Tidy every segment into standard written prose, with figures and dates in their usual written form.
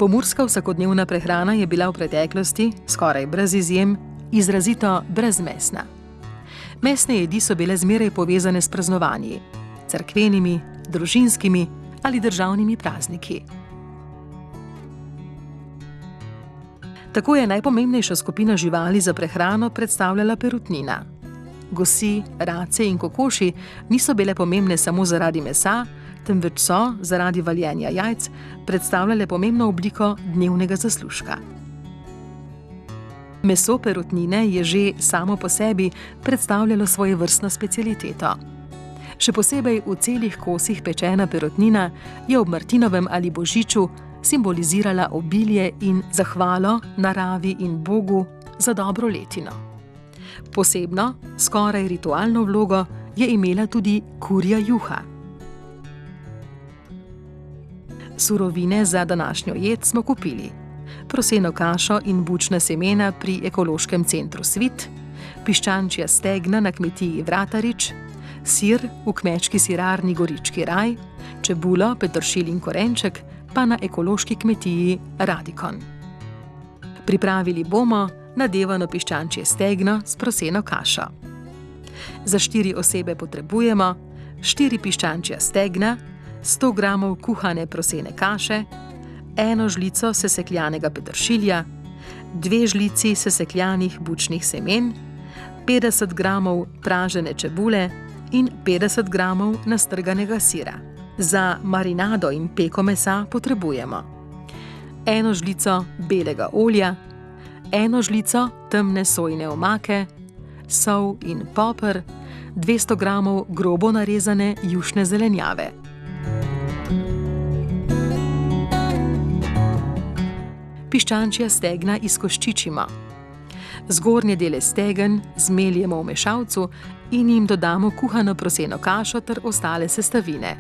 Pomurska vsakodnevna prehrana je bila v preteklosti, skoraj brez izjem, izrazito brezmesna. Mesne jedi so bile zmeraj povezane s praznovanji, cerkvenimi, družinskimi ali državnimi prazniki. Tako je najpomembnejša skupina živali za prehrano predstavljala perutnina. Gosi, race in kokoši niso bile pomembne samo zaradi mesa, temveč so, zaradi valjenja jajc, predstavljale pomembno obliko dnevnega zaslužka. Meso perutnine je že samo po sebi predstavljalo svojevrstno specialiteto. Še posebej v celih kosih pečena perutnina je ob Martinovem ali Božiču simbolizirala obilje in zahvalo naravi in Bogu za dobro letino. Posebno, skoraj ritualno vlogo je imela tudi kurja juha. Surovine za današnjo jed smo kupili: proseno kašo in bučna semena pri ekološkem centru Svit, piščančja stegna na kmetiji Vratarič, sir v kmečki sirarni Gorički raj, čebulo, peteršilj in korenček pa na ekološki kmetiji Radikon. Pripravili bomo nadevano piščančje stegno s proseno kašo. Za 4 osebe potrebujemo 4 piščančja stegna, 100 gramov kuhane prosene kaše, 1 žlico sesekljanega peteršilja, 2 žlici sesekljanih bučnih semen, 50 gramov pražene čebule in 50 gramov nastrganega sira. Za marinado in peko mesa potrebujemo 1 žlico belega olja, 1 žlico temne sojine omake, sol in poper, 200 gramov grobo narezane jušne zelenjave. Piščančja stegna izkoščičimo. Zgornje dele stegen zmeljemo v mešalcu in jim dodamo kuhano proseno kašo ter ostale sestavine.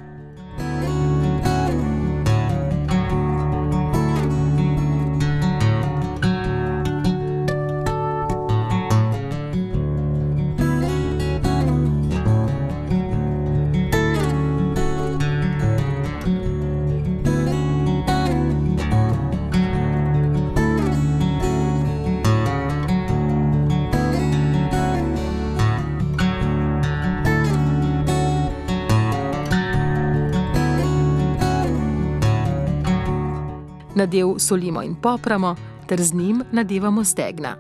Nadev solimo in popramo, ter z njim nadevamo stegna.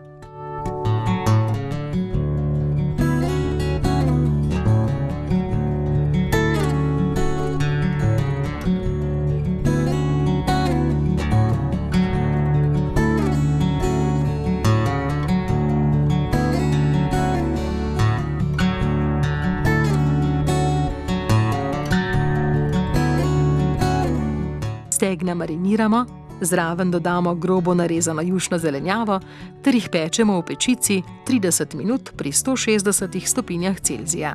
Stegna mariniramo, zraven dodamo grobo narezano jušno zelenjavo ter jih pečemo v pečici 30 minut pri 160 stopinjah Celzija.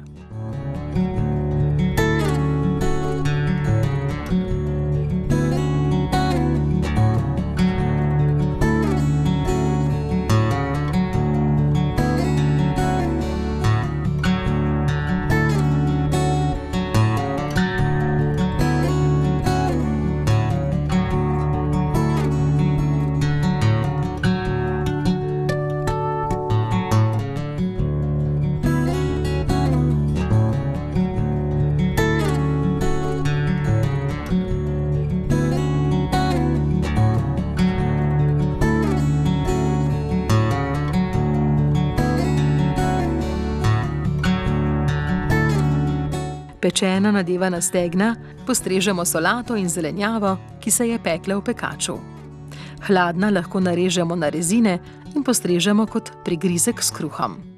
Pečena nadevana stegna postrežemo solato in zelenjavo, ki se je pekla v pekaču. Hladna lahko narežemo na rezine in postrežemo kot prigrizek s kruhom.